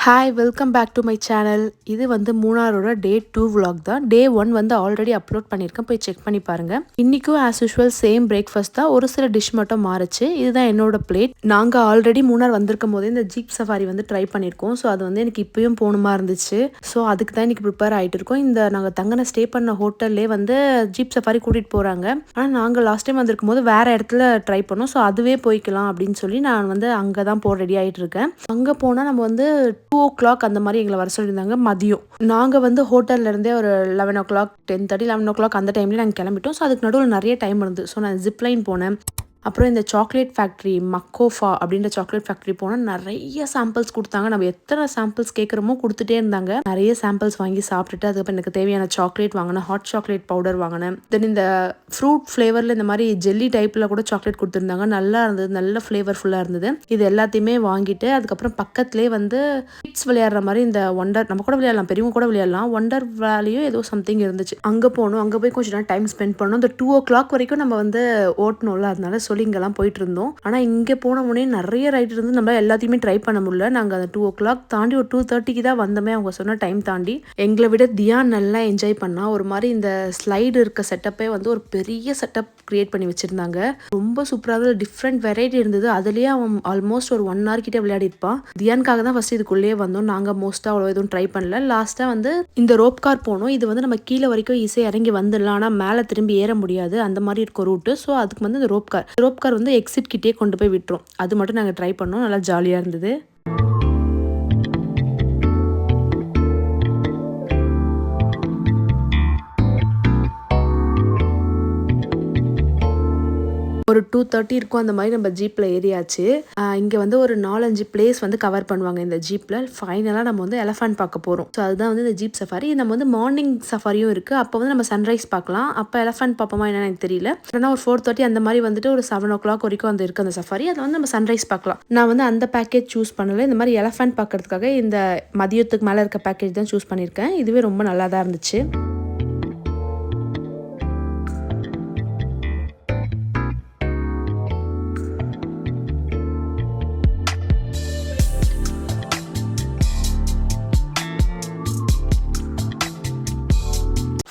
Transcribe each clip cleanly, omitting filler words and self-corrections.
Hi welcome back to my channel. இது வந்து மூணாரோட டே 2 vlog தான். டே 1 வந்து ஆல்ரெடி அப்லோட் பண்ணியிருக்கேன், போய் செக் பண்ணி பாருங்கள். இன்றைக்கும் ஆஸ் யூஷுவல் சேம் பிரேக்ஃபாஸ்ட் தான், ஒரு சில டிஷ் மட்டும் மாறுச்சு. இதுதான் என்னோட பிளேட். நாங்கள் ஆல்ரெடி மூணார் வந்திருக்கும் போதே இந்த ஜீப் சஃபாரி வந்து ட்ரை பண்ணியிருக்கோம். ஸோ அது வந்து எனக்கு இப்பயும் போகணுமா இருந்துச்சு. ஸோ அதுக்கு தான் இன்றைக்கி ப்ரிப்பேர் ஆகிட்டு இருக்கோம். இந்த நாங்கள் தங்கின ஸ்டே பண்ண ஹோட்டல்லே வந்து ஜீப் சஃபாரி கூட்டிகிட்டு போகிறாங்க. ஆனால் நாங்கள் லாஸ்ட் டைம் வந்திருக்கும் போது வேறு இடத்துல ட்ரை பண்ணோம். ஸோ அதுவே போய்க்கலாம் அப்படின்னு சொல்லி நான் வந்து அங்கே தான் போக ரெடி ஆகிட்டு இருக்கேன். அங்கே போனால் நம்ம வந்து 2 o'clock அந்த மாதிரி எங்களை வர சொல்லியிருந்தாங்க மதியம். நாங்கள் வந்து ஹோட்டல்லேருந்தே ஒரு 11 o'clock 10:30 11 o'clock அந்த டைம்லேயே நாங்கள் கிளம்பிட்டோம். ஸோ அதுக்கு நடுவில் நிறைய டைம் இருந்தது. ஸோ நான் ஜிப்லைன் போனேன். அப்புறம் இந்த சாக்லேட் ஃபேக்ட்ரி மக்கோஃபா அப்படின்ற சாக்லேட் ஃபேக்ட்ரி போனால் நிறைய சாம்பிள்ஸ் கொடுத்தாங்க. நம்ம எத்தனை சாம்பிள்ஸ் கேட்குறோமோ கொடுத்துட்டே இருந்தாங்க. நிறைய சாம்பிள்ஸ் வாங்கி சாப்பிட்டுட்டு அதுக்கப்புறம் எனக்கு தேவையான சாக்லேட் வாங்கினேன், ஹாட் சாக்லேட் பவுடர் வாங்கினேன். தென் இந்த ஃப்ரூட் ஃப்ளேவரில் இந்த மாதிரி ஜெல்லி டைப்பில் கூட சாக்லேட் கொடுத்துருந்தாங்க. நல்லா இருந்தது, நல்ல ஃப்ளேவர்ஃபுல்லாக இருந்தது. இது எல்லாத்தையுமே வாங்கிட்டு அதுக்கப்புறம் பக்கத்துலேயே வந்து கிட்ஸ் விளையாடுற மாதிரி இந்த ஒண்டர், நம்ம கூட விளையாடலாம், பெரியவங்க கூட விளையாடலாம், ஒண்டர் வேலையும் ஏதோ சம்திங் இருந்துச்சு. அங்கே போகணும், அங்கே போய் கொஞ்சம் நேரம் டைம் ஸ்பெண்ட் பண்ணணும். இந்த 2 o'clock வரைக்கும் நம்ம வந்து ஓட்டணும்ல, அதனால இங்கெல்லாம் போயிட்டு இருந்தோம். ஆனால் இங்கே போன உடனே நிறைய ரைட் இருந்து நம்மளால எல்லாத்தையுமே ட்ரை பண்ண முடியல. நாங்கள் அந்த 2 o'clock தாண்டி ஒரு 2:30 தான் வந்தோமே. அவங்க சொன்ன டைம் தாண்டி எங்களை விட தியான் நல்லா என்ஜாய் பண்ணா. ஒரு மாதிரி இந்த ஸ்லைடு இருக்க செட்டப்பே வந்து ஒரு பெரிய செட்டப் கிரியேட் பண்ணி வச்சிருந்தாங்க. ரொம்ப சூப்பராக டிஃப்ரெண்ட் வெரைட்டி இருந்தது. அதுலேயே அவன் ஆல்மோஸ்ட் ஒரு 1 hour கிட்டே விளையாடி இருப்பான். தியானுக்காக தான் ஃபர்ஸ்ட் இதுக்குள்ளேயே வந்தோம். நாங்கள் மோஸ்ட்டாக அவ்வளோ எதுவும் ட்ரை பண்ணல. லாஸ்ட்டாக வந்து இந்த ரோப் கார் போனோம். இது வந்து நம்ம கீழே வரைக்கும் ஈஸியாக இறங்கி வந்துடலாம், ஆனால் மேலே திரும்பி ஏற முடியாது, அந்த மாதிரி இருக்கும் ரூட்டு. ஸோ அதுக்கு வந்து இந்த ரோப் கார் வந்து எக்ஸிட் கிட்டே கொண்டு போய் விட்டுரும். அது மட்டும் நாங்கள் ட்ரை பண்ணோம். நல்லா ஜாலியாக இருந்தது. ஒரு 2:30 இருக்கும் அந்த மாதிரி நம்ம ஜீப்பில் ஏறியாச்சு. இங்கே வந்து ஒரு 4-5 பிளேஸ் வந்து கவர் பண்ணுவாங்க இந்த ஜீப்பில். ஃபைனலாக நம்ம வந்து எலஃபண்ட் பார்க்க போகிறோம். ஸோ அதுதான் வந்து இந்த ஜீப் சஃபாரி. நம்ம வந்து மார்னிங் சஃபாரியும் இருக்குது. அப்போ வந்து நம்ம சன்ரைஸ் பார்க்கலாம். அப்போ எலஃபண்ட் பார்ப்போமா என்னன்னு எனக்கு தெரியல. ஏன்னா ஒரு 4:30 அந்த மாதிரி வந்துட்டு ஒரு 7 o'clock வரைக்கும் வந்து இருக்குது அந்த சஃபாரி. அதில் வந்து நம்ம சன்ரைஸ் பார்க்கலாம். நான் வந்து அந்த பேக்கேஜ் சூஸ் பண்ணலை. இந்த மாதிரி எலஃபண்ட் பார்க்கறதுக்காக இந்த மதியத்துக்கு மேலே இருக்க பேக்கேஜ் தான் சூஸ் பண்ணியிருக்கேன். இதுவே ரொம்ப நல்லா தான் இருந்துச்சு.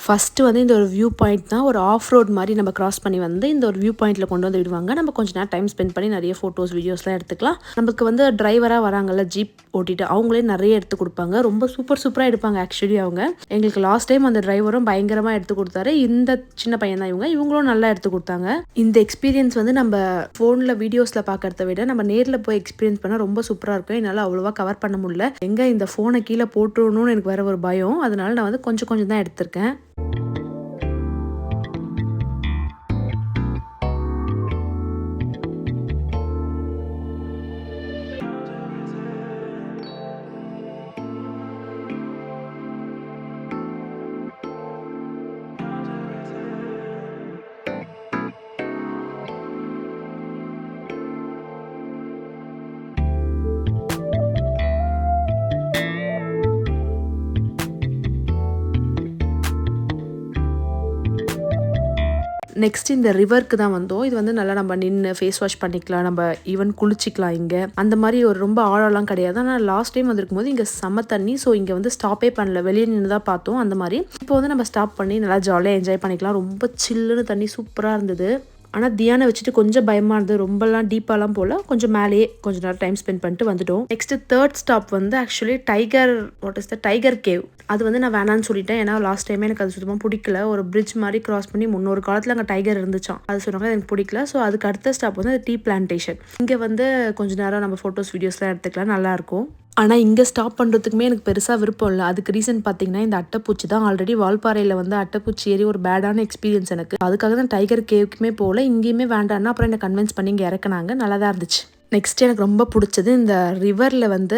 ஃபஸ்ட்டு வந்து இந்த ஒரு வியூ பாயிண்ட் தான், ஒரு ஆஃப் ரோட் மாதிரி நம்ம கிராஸ் பண்ணி வந்து இந்த ஒரு வியூ பாயிண்ட்டில் கொண்டு வந்து விடுவாங்க. நம்ம கொஞ்சம் நேரம் டைம் ஸ்பெண்ட் பண்ணி நிறைய ஃபோட்டோஸ் வீடியோஸ்லாம் எடுத்துக்கலாம். நமக்கு வந்து டிரைவராக வராங்கல்ல ஜீப் ஓட்டிட்டு, அவங்களே நிறைய எடுத்து கொடுப்பாங்க. ரொம்ப சூப்பராக எடுப்பாங்க ஆக்சுவலி அவங்க. எங்களுக்கு லாஸ்ட் டைம் அந்த டிரைவரும் பயங்கரமாக எடுத்து கொடுத்தாரு. இந்த சின்ன பையன் தான் இவங்களும் நல்லா எடுத்து கொடுத்தாங்க. இந்த எக்ஸ்பீரியன்ஸ் வந்து நம்ம ஃபோனில் வீடியோஸில் பார்க்கறத விட நம்ம நேரில் போய் எக்ஸ்பீரியன்ஸ் பண்ணால் ரொம்ப சூப்பராக இருக்கும். என்னால் அவ்வளோவா கவர் பண்ண முடியல. எங்கே இந்த ஃபோனை கீழே போட்டுருணும்னு எனக்கு வேற ஒரு பயம். அதனால நான் வந்து கொஞ்சம் தான் எடுத்திருக்கேன். நெக்ஸ்ட் இந்த ரிவருக்கு தான் வந்தோம். இது வந்து நல்லா நம்ம நின்று ஃபேஸ் வாஷ் பண்ணிக்கலாம், நம்ம ஈவன் குளிச்சிக்கலாம். இங்கே அந்த மாதிரி ஒரு ரொம்ப ஆழம்லாம் கிடையாது. ஆனால் லாஸ்ட் டைம் வந்திருக்கும் போது இங்கே செம்ம தண்ணி. ஸோ இங்கே வந்து ஸ்டாப்பே பண்ணல, வெளியே நின்று தான் பார்த்தோம். அந்த மாதிரி இப்போ வந்து நம்ம ஸ்டாப் பண்ணி நல்லா ஜாலியாக என்ஜாய் பண்ணிக்கலாம். ரொம்ப சில்லுன்னு தண்ணி சூப்பராக இருந்தது. ஆனால் தியானை வச்சுட்டு கொஞ்சம் பயமாக இருந்தது. ரொம்பலாம் டீப்பாலாம் போல், கொஞ்சம் மேலேயே கொஞ்சம் நேரம் டைம் ஸ்பெண்ட் பண்ணிட்டு வந்துட்டோம். நெக்ஸ்ட்டு 3rd ஸ்டாப் வந்து ஆக்சுவலி டைகர் கேவ். அது வந்து நான் வேணான்னு சொல்லிட்டேன். ஏன்னா லாஸ்ட் டைமே எனக்கு அது சுத்தமாக பிடிக்கல. ஒரு பிரிட்ஜ் மாதிரி கிராஸ் பண்ணி முன்னொரு காலத்தில் அங்கே டைகர் இருந்துச்சான், அது சொன்னாங்க, எனக்கு பிடிக்கல. ஸோ அதுக்கு அடுத்த ஸ்டாப் வந்து டீ பிளான்டேஷன். இங்கே வந்து கொஞ்சம் நேரம் நம்ம ஃபோட்டோஸ் வீடியோஸ்லாம் எடுத்துக்கலாம், நல்லாயிருக்கும். ஆனால் இங்கே ஸ்டாப் பண்ணுறதுக்குமே எனக்கு பெருசாக விருப்பம் இல்லை. அதுக்கு ரீசன் பார்த்தீங்கன்னா இந்த அட்டைப்பூச்சி தான். ஆல்ரெடி வால்பாறையில் வந்து அட்டைப்பூச்சி ஏறி ஒரு பேடான எக்ஸ்பீரியன்ஸ் எனக்கு. அதுக்காக தான் டைகர் கேவுக்குமே போகல. இங்கேயுமே வேண்டான்னா அப்புறம் என்னை கன்வின்ஸ் பண்ணி இங்கே இறக்குனாங்க. நல்லா தான் இருந்துச்சு. நெக்ஸ்ட் எனக்கு ரொம்ப பிடிச்சது இந்த ரிவரில் வந்து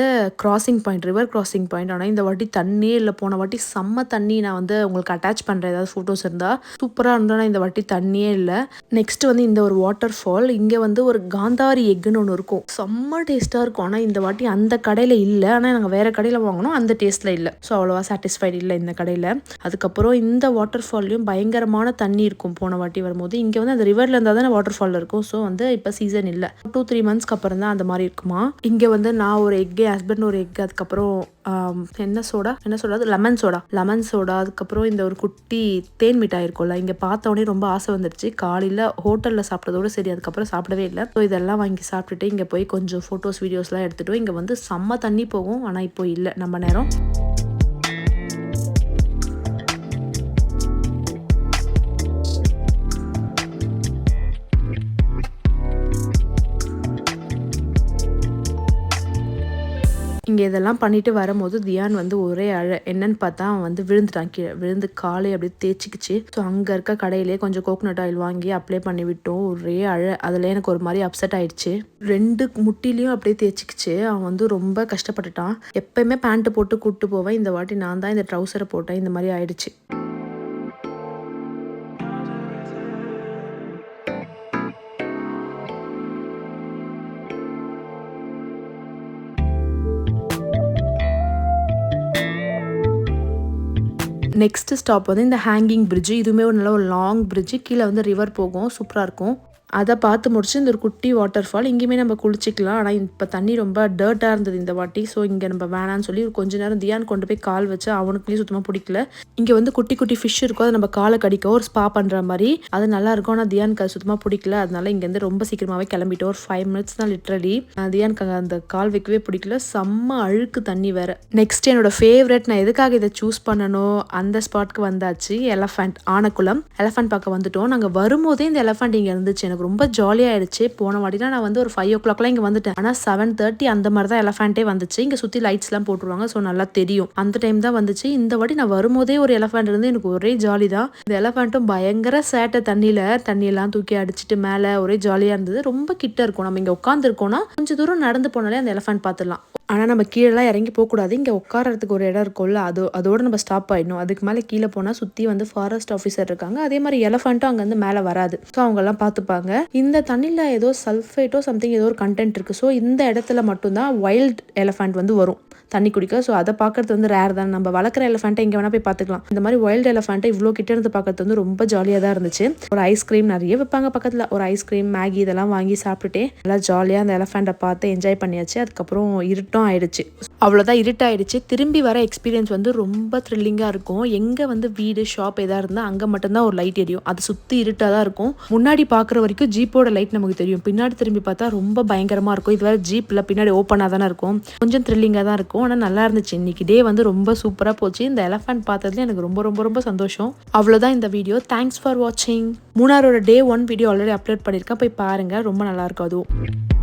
ரிவர் கிராசிங் பாயிண்ட். ஆனால் இந்த வாட்டி தண்ணியே இல்லை. போன வாட்டி செம்ம தண்ணி. நான் வந்து உங்களுக்கு அட்டாச் பண்ணுறேன் ஏதாவது ஃபோட்டோஸ் இருந்தால். சூப்பராக இருந்தால் இந்த வாட்டி தண்ணியே இல்லை. நெக்ஸ்ட் வந்து இந்த ஒரு வாட்டர் ஃபால். இங்கே வந்து ஒரு காந்தாரி எக்குன்னு ஒன்று இருக்கும், செம்ம டேஸ்ட்டாக இருக்கும். ஆனால் இந்த வாட்டி அந்த கடையில் இல்லை. ஆனால் நாங்கள் வேறு கடையில் வாங்கினோம், அந்த டேஸ்ட்டில் இல்லை. ஸோ அவ்வளோவா சாட்டிஸ்ஃபைடு இல்லை இந்த கடையில். அதுக்கப்புறம் இந்த வாட்டர் ஃபால்லையும் பயங்கரமான தண்ணி இருக்கும் போன வாட்டி வரும்போது. இங்கே வந்து அந்த ரிவரில் இருந்தால் தானே வாட்டர் ஃபால் இருக்கும். ஸோ வந்து இப்போ சீசன் இல்லை. 2-3 months அப்புறம் தான் அந்த மாதிரி இருக்குமா. இங்கே வந்து நான் ஒரு எக்கு, ஹஸ்பண்ட் ஒரு எக்கு, அதுக்கப்புறம் என்ன சோடா லெமன் சோடா, அதுக்கப்புறம் இந்த ஒரு குட்டி தேன் மிட்டாய் இருக்கும்ல, இங்கே பார்த்த உடனே ரொம்ப ஆசை வந்துடுச்சு. காலையில் ஹோட்டலில் சாப்பிட்டதோடு சரி, அதுக்கப்புறம் சாப்பிடவே இல்லை. ஸோ இதெல்லாம் வாங்கி சாப்பிட்டுட்டு இங்கே போய் கொஞ்சம் ஃபோட்டோஸ் வீடியோஸ்லாம் எடுத்துகிட்டோம். இங்கே வந்து செம்ம தண்ணி போகும், ஆனால் இப்போ இல்லை நம்ம நேரம். இங்கே இதெல்லாம் பண்ணிட்டு வரும்போது தியான் வந்து ஒரே என்னன்னு பார்த்தா அவன் வந்து விழுந்துட்டான். கீழே விழுந்து காலை அப்படியே தேய்ச்சிக்கிச்சு. ஸோ அங்கே இருக்க கடையிலேயே கொஞ்சம் கோகோனட் ஆயில் வாங்கி அப்ளை பண்ணி விட்டோம். ஒரே அதில் எனக்கு ஒரு மாதிரி அப்செட் ஆயிடுச்சு. 2 முட்டிலையும் அப்படியே தேய்ச்சிக்கிச்சு. அவன் வந்து ரொம்ப கஷ்டப்பட்டுட்டான். எப்பயுமே பேண்ட்டு போட்டு கூப்பிட்டு போவேன், இந்த வாட்டி நான் தான் இந்த ட்ரௌசரை போட்டேன். இந்த மாதிரி ஆயிடுச்சு. நெக்ஸ்ட் ஸ்டாப் வந்து இந்த ஹேங்கிங் பிரிட்ஜ். இதுவுமே ஒரு நல்ல ஒரு லாங் பிரிட்ஜ். கீழே வந்து ரிவர் போகும், சூப்பராக இருக்கும். அதை பார்த்து முடிச்சு இந்த ஒரு குட்டி வாட்டர் ஃபால். இங்கேயுமே நம்ம குளிச்சிக்கலாம். ஆனால் இப்போ தண்ணி ரொம்ப டர்ட்டாக இருந்தது இந்த வாட்டி. ஸோ இங்கே நம்ம வேணான்னு சொல்லி கொஞ்ச நேரம் தியான் கொண்டு போய் கால் வச்சு அவனுக்குலேயும் சுத்தமாக பிடிக்கல. இங்கே வந்து குட்டி குட்டி ஃபிஷ் இருக்கும், அதை நம்ம காலை கடிக்க ஒரு ஸ்பா பண்ணுற மாதிரி அது நல்லா இருக்கும். ஆனால் தியானுக்கு அது சுத்தமாக பிடிக்கல. அதனால இங்கேருந்து ரொம்ப சீக்கிரமாகவே கிளம்பிட்டோம். ஒரு 5 மினிட்ஸ் தான் லிட்ரலி. தியானுக்கு அந்த கால் வைக்கவே பிடிக்கல. செம்ம அழுக்கு தண்ணி வேற. நெக்ஸ்ட் என்னோட ஃபேவரட், நான் எதுக்காக இதை சூஸ் பண்ணணும், அந்த ஸ்பாட்க்கு வந்தாச்சு. எலஃபண்ட், ஆனக்குளம் எலஃபண்ட் பார்க்க வந்துட்டோம். நாங்கள் வரும்போதே இந்த எலஃபண்ட் இங்கே இருந்துச்சு. எனக்கு ரொம்ப ஜாலியாக ஆயிடுச்சு. போன வாட்டினா நான் வந்து ஒரு 5 o'clockலாம் இங்கே வந்துட்டேன். ஆனால் 7:30 அந்த மாதிரி தான் எலஃபண்ட்டே வந்துச்சு. இங்கே சுற்றி லைட்ஸ்லாம் போட்டுருவாங்க, ஸோ நல்லா தெரியும். அந்த டைம் தான் வந்துச்சு. இந்த வாட்டி நான் வரும்போதே ஒரு எலஃபண்ட் இருந்து எனக்கு ஒரே ஜாலி தான். இந்த எலஃபண்ட்டும் பயங்கர சேட்டை. தண்ணியெல்லாம் தூக்கி அடிச்சுட்டு மேலே ஒரே ஜாலியாக இருந்தது. ரொம்ப கிட்ட இருக்கும். நம்ம இங்கே உட்காந்துருக்கோம்னா கொஞ்சம் தூரம் நடந்து போனாலே அந்த எலஃபண்ட் பார்த்துடலாம். ஆனால் நம்ம கீழெல்லாம் இறங்கி போகக்கூடாது. இங்கே உட்காரத்துக்கு ஒரு இடம் இருக்கும்ல, அதோடு நம்ம ஸ்டாப் ஆகிடணும். அதுக்கு மேலே கீழே போனால் சுற்றி வந்து ஃபாரஸ்ட் ஆஃபீஸர் இருக்காங்க. அதே மாதிரி எலஃபண்ட்டும் அங்கேருந்து மேலே வராது. ஸோ அவங்கெல்லாம் பார்த்துப்பாங்க. இந்த தண்ணியில் ஏதோ சல்ஃபேட்டோ சம்திங் ஏதோ ஒரு கண்டென்ட் இருக்குது. ஸோ இந்த இடத்துல மட்டும்தான் வைல்ட் எலஃபண்ட் வந்து வரும் தண்ணி குடிக்க. ஸோ அதை பார்க்கறது வந்து ரேர் தான். நம்ம வளர்க்குற எலஃபண்ட்டை எங்கே வேணால் போய் பார்த்துக்கலாம். இந்த மாதிரி வைல்டு எலஃபண்ட்டை இவ்வளோ கிட்ட இருந்து பார்க்கறது வந்து ரொம்ப ஜாலியாக தான் இருந்துச்சு. ஒரு ஐஸ்கிரீம் நிறைய வைப்பாங்க பக்கத்தில். ஒரு ஐஸ்கிரீம், மேகி இதெல்லாம் வாங்கி சாப்பிட்டுட்டே நல்லா ஜாலியாக அந்த எலஃபண்ட்டை பார்த்து என்ஜாய் பண்ணியாச்சு. அதுக்கப்புறம் இருட்டும் ஆயிடுச்சு. அவ்வளோதான், இருட்டாயிடுச்சு. திரும்பி வர எக்ஸ்பீரியன்ஸ் வந்து ரொம்ப த்ரில்லிங்காக இருக்கும். எங்கே வந்து வீடு, ஷாப் எதாக இருந்தால் அங்கே மட்டும்தான் ஒரு லைட் எரியும். அது சுற்றி இருட்டாக தான் இருக்கும். முன்னாடி பார்க்குற வரைக்கும் ஜீப்போட லைட் நமக்கு தெரியும். பின்னாடி திரும்பி பார்த்தா ரொம்ப பயங்கரமாக இருக்கும். இது வேறு ஜீப்பில் பின்னாடி ஓப்பனாக தானே இருக்கும். கொஞ்சம் த்ரில்லிங்காக தான் இருக்கும். ஆனால் நல்லா இருந்துச்சு. இன்னைக்கு டே வந்து ரொம்ப சூப்பராக போச்சு. இந்த எலஃபண்ட் பார்த்ததுல எனக்கு ரொம்ப ரொம்ப ரொம்ப சந்தோஷம். அவ்வளோதான் இந்த வீடியோ. தேங்க்ஸ் ஃபார் வாட்சிங். மூணாரோட Day 1 வீடியோ ஆல்ரெடி அப்லோட் பண்ணியிருக்கேன், போய் பாருங்கள். ரொம்ப நல்லாயிருக்கும் அதுவும்.